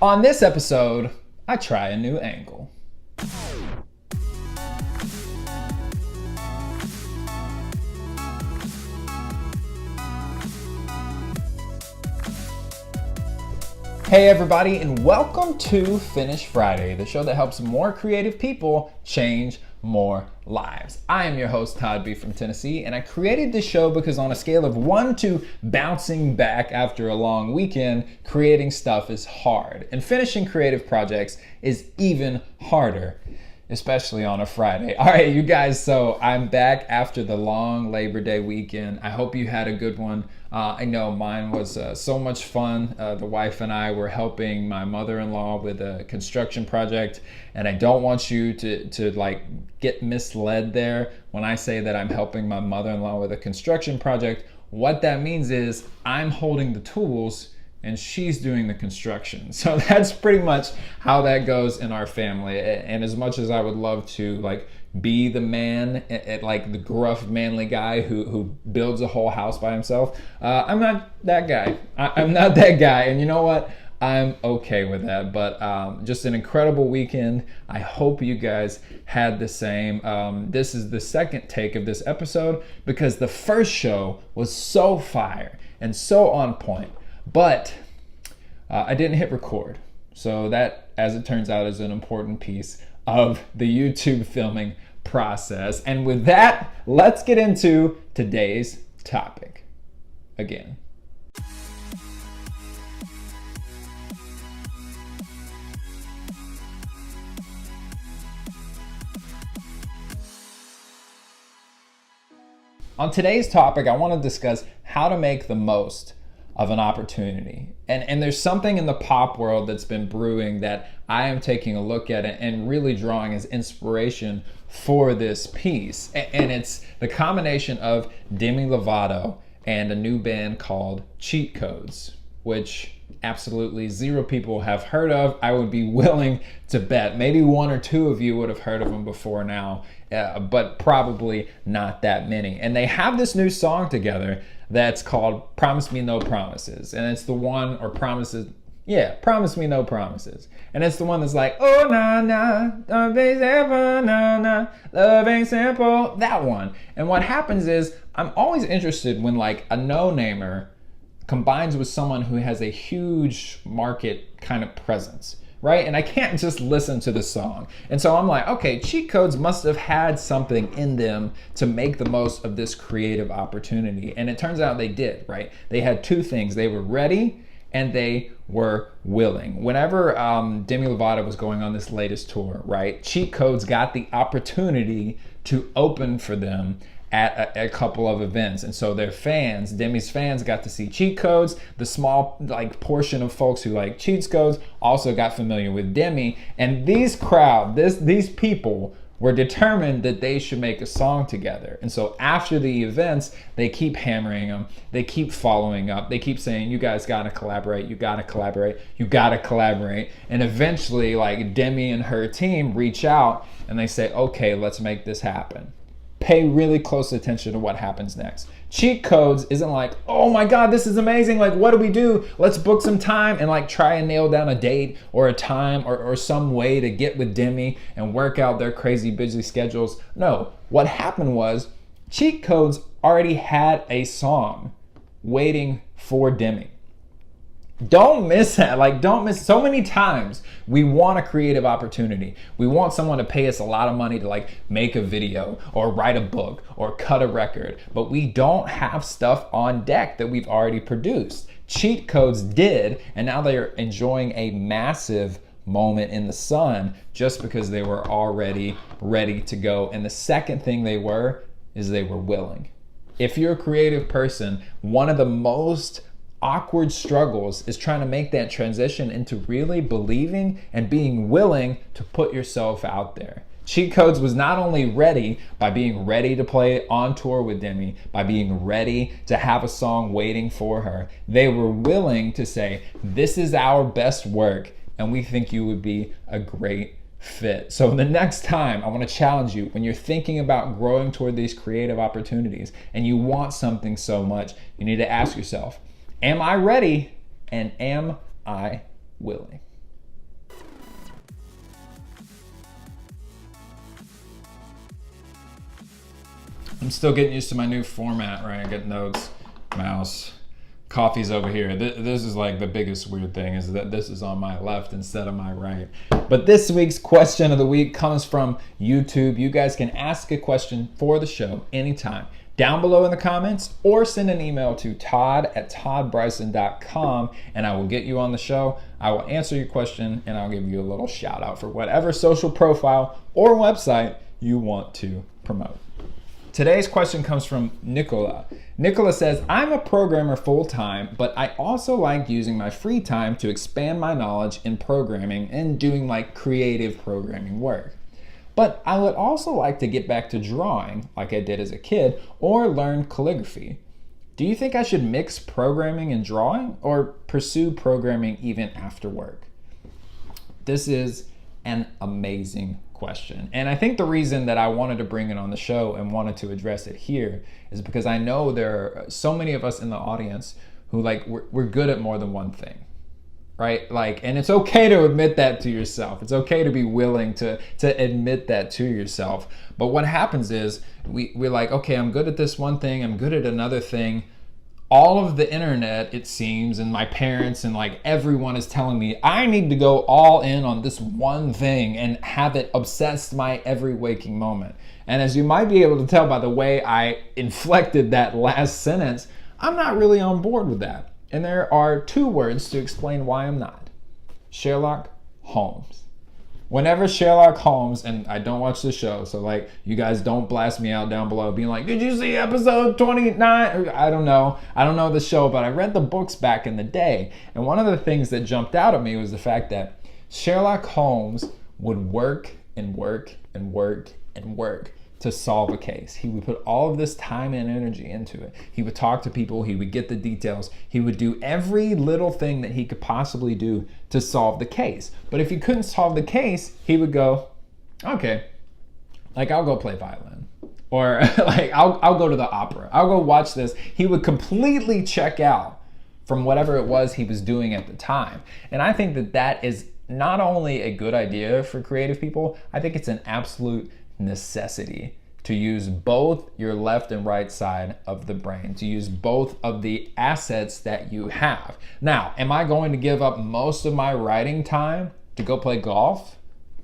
On this episode, I try a new angle. Hey everybody, and welcome to Finish Friday, the show that helps more creative people change more lives. I am your host, Todd B from Tennessee, and I created this show because on a scale of 1 to bouncing back after a long weekend, creating stuff is hard, and finishing creative projects is even harder, especially on a Friday. All right, you guys, so I'm back after the long Labor Day weekend. I hope you had a good one. I know mine was so much fun. The wife and I were helping my mother-in-law with a construction project, and I don't want you to like get misled there when I say that I'm helping my mother-in-law with a construction project. What that means is I'm holding the tools and she's doing the construction. So that's pretty much how that goes in our family. And as much as I would love to like be the man, like the gruff manly guy who builds a whole house by himself, I'm not that guy. I'm not that guy. And you know what? I'm okay with that, but just an incredible weekend. I hope you guys had the same. This is the second take of this episode because the first show was so fire and so on point. But I didn't hit record. So that, as it turns out, is an important piece of the YouTube filming process. And with that, let's get into today's topic again. On today's topic, I want to discuss how to make the most of an opportunity. And there's something in the pop world that's been brewing that I am taking a look at and really drawing as inspiration for this piece. And it's the combination of Demi Lovato and a new band called Cheat Codes, which absolutely zero people have heard of. I would be willing to bet maybe one or two of you would have heard of them before now, but probably not that many. And they have this new song together that's called Promise Me No Promises. And it's the one, or Promises, yeah, Promise Me No Promises. And it's the one that's like, oh, nah, nah, love ain't simple, nah, nah, love ain't simple, that one. And what happens is, I'm always interested when like a no-namer combines with someone who has a huge market kind of presence, right? And I can't just listen to the song. And so I'm like, okay, Cheat Codes must have had something in them to make the most of this creative opportunity. And it turns out they did, right? They had two things. They were ready and they were willing. Whenever Demi Lovato was going on this latest tour, right, Cheat Codes got the opportunity to open for them at a couple of events. And so their fans, Demi's fans, got to see Cheat Codes. The small like portion of folks who like Cheat Codes also got familiar with Demi. And these people were determined that they should make a song together. And so after the events, they keep hammering them. They keep following up. They keep saying, you guys gotta collaborate. You gotta collaborate. You gotta collaborate. And eventually like Demi and her team reach out and they say, okay, let's make this happen. Pay really close attention to what happens next. Cheat Codes isn't like, oh my God, this is amazing. Like, what do we do? Let's book some time and like try and nail down a date or a time or some way to get with Demi and work out their crazy busy schedules. No, what happened was Cheat Codes already had a song waiting for Demi. Don't miss that. Like, don't miss. So many times we want a creative opportunity. We want someone to pay us a lot of money to like make a video or write a book or cut a record, but we don't have stuff on deck that we've already produced. Cheat Codes did, and now they are enjoying a massive moment in the sun just because they were already ready to go. And the second thing they were willing. If you're a creative person, one of the most awkward struggles is trying to make that transition into really believing and being willing to put yourself out there. Cheat Codes was not only ready by being ready to play on tour with Demi, by being ready to have a song waiting for her, they were willing to say, this is our best work and we think you would be a great fit. So the next time, I want to challenge you, when you're thinking about growing toward these creative opportunities and you want something so much, you need to ask yourself, am I ready and am I willing? I'm still getting used to my new format, right? I get notes, mouse, coffee's over here. This is like the biggest weird thing, is that this is on my left instead of my right. But this week's question of the week comes from YouTube. You guys can ask a question for the show anytime down below in the comments, or send an email to todd@toddbryson.com, and I will get you on the show. I will answer your question, and I'll give you a little shout out for whatever social profile or website you want to promote. Today's question comes from Nicola. Nicola says, I'm a programmer full-time, but I also like using my free time to expand my knowledge in programming and doing like creative programming work. But I would also like to get back to drawing like I did as a kid, or learn calligraphy. Do you think I should mix programming and drawing, or pursue programming even after work? This is an amazing question. And I think the reason that I wanted to bring it on the show and wanted to address it here is because I know there are so many of us in the audience who we're good at more than one thing, right? And it's okay to admit that to yourself. It's okay to be willing to admit that to yourself. But what happens is we're like, okay, I'm good at this one thing, I'm good at another thing. All of the internet, it seems, and my parents and everyone is telling me I need to go all in on this one thing and have it obsess my every waking moment. And as you might be able to tell by the way I inflected that last sentence, I'm not really on board with that. And there are two words to explain why I'm not. Sherlock Holmes. Whenever Sherlock Holmes, and I don't watch the show, so you guys don't blast me out down below being like, did you see episode 29? I don't know the show, but I read the books back in the day. And one of the things that jumped out at me was the fact that Sherlock Holmes would work and work and work and work to solve a case. He would put all of this time and energy into it. He would talk to people, he would get the details, he would do every little thing that he could possibly do to solve the case. But if he couldn't solve the case, he would go, okay, I'll go play violin. Or I'll go to the opera. I'll go watch this. He would completely check out from whatever it was he was doing at the time. And I think that is not only a good idea for creative people, I think it's an absolute necessity to use both your left and right side of the brain, to use both of the assets that you have. Now, am I going to give up most of my writing time to go play golf?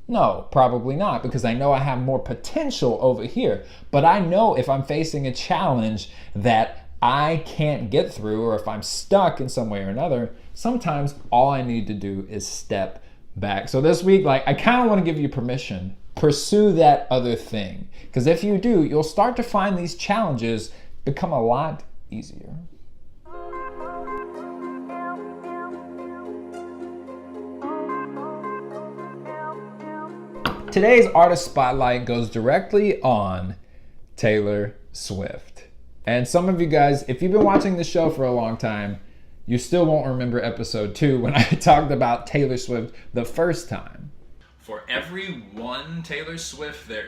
No, probably not, because I know I have more potential over here. But I know if I'm facing a challenge that I can't get through, or if I'm stuck in some way or another, sometimes all I need to do is step back. So this week, I kind of want to give you permission. Pursue that other thing. Because if you do, you'll start to find these challenges become a lot easier. Today's artist spotlight goes directly on Taylor Swift. And some of you guys, if you've been watching the show for a long time, you still won't remember episode 2 when I talked about Taylor Swift the first time. For every one Taylor Swift there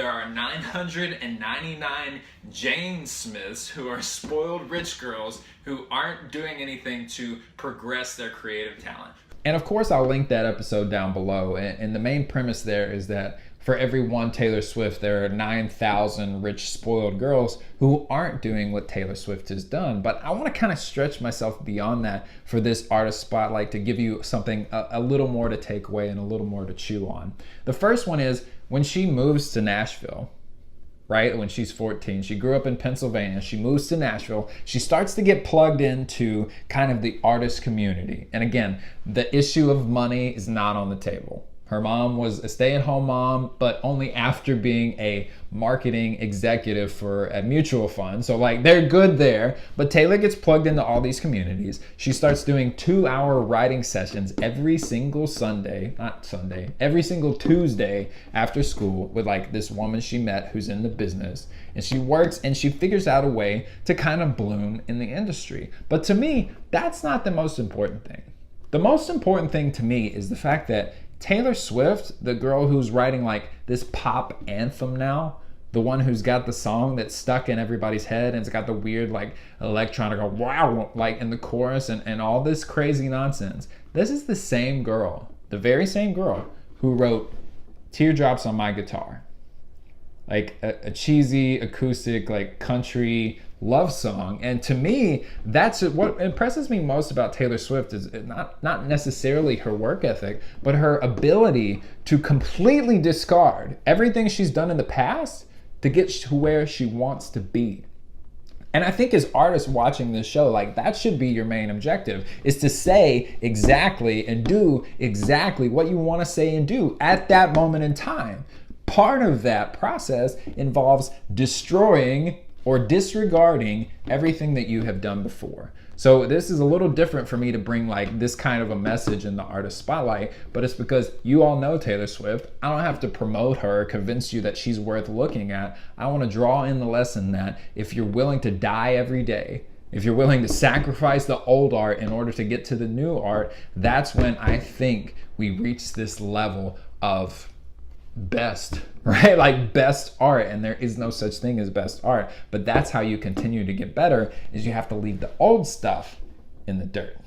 are 999 Jane Smiths who are spoiled rich girls who aren't doing anything to progress their creative talent. And of course, I'll link that episode down below. And the main premise there is that for every one Taylor Swift, there are 9,000 rich spoiled girls who aren't doing what Taylor Swift has done. But I want to kind of stretch myself beyond that for this artist spotlight to give you something a little more to take away and a little more to chew on. The first one is when she moves to Nashville, right? When she's 14, she grew up in Pennsylvania, she moves to Nashville, she starts to get plugged into kind of the artist community. And again, the issue of money is not on the table. Her mom was a stay-at-home mom, but only after being a marketing executive for a mutual fund. So they're good there, but Taylor gets plugged into all these communities. She starts doing 2-hour writing sessions every single every single Tuesday after school with this woman she met who's in the business. And she works and she figures out a way to kind of bloom in the industry. But to me, that's not the most important thing. The most important thing to me is the fact that Taylor Swift, the girl who's writing this pop anthem now, the one who's got the song that's stuck in everybody's head and it's got the weird electronic wow in the chorus and all this crazy nonsense. This is the same girl, the very same girl who wrote Teardrops on My Guitar. like a cheesy acoustic like country love song. And to me, that's what impresses me most about Taylor Swift is not necessarily her work ethic, but her ability to completely discard everything she's done in the past to get to where she wants to be. And I think as artists watching this show, like that should be your main objective, is to say exactly and do exactly what you want to say and do at that moment in time. Part of that process involves destroying or disregarding everything that you have done before. So this is a little different for me to bring like this kind of a message in the artist spotlight, but it's because you all know Taylor Swift. I don't have to promote her or convince you that she's worth looking at. I want to draw in the lesson that if you're willing to die every day, if you're willing to sacrifice the old art in order to get to the new art, that's when I think we reach this level of best, right? Like best art, and there is no such thing as best art, but that's how you continue to get better, is you have to leave the old stuff in the dirt.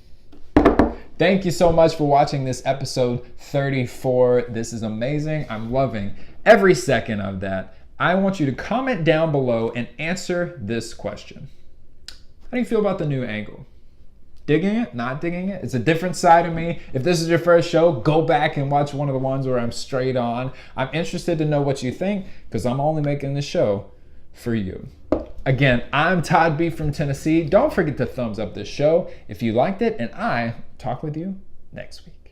Thank you so much for watching this episode 34. This is amazing. I'm loving every second of that. I want you to comment down below and answer this question. How do you feel about the new angle? Digging it? Not digging it? It's a different side of me. If this is your first show, go back and watch one of the ones where I'm straight on. I'm interested to know what you think because I'm only making this show for you. Again, I'm Todd B from Tennessee. Don't forget to thumbs up this show if you liked it, and I talk with you next week.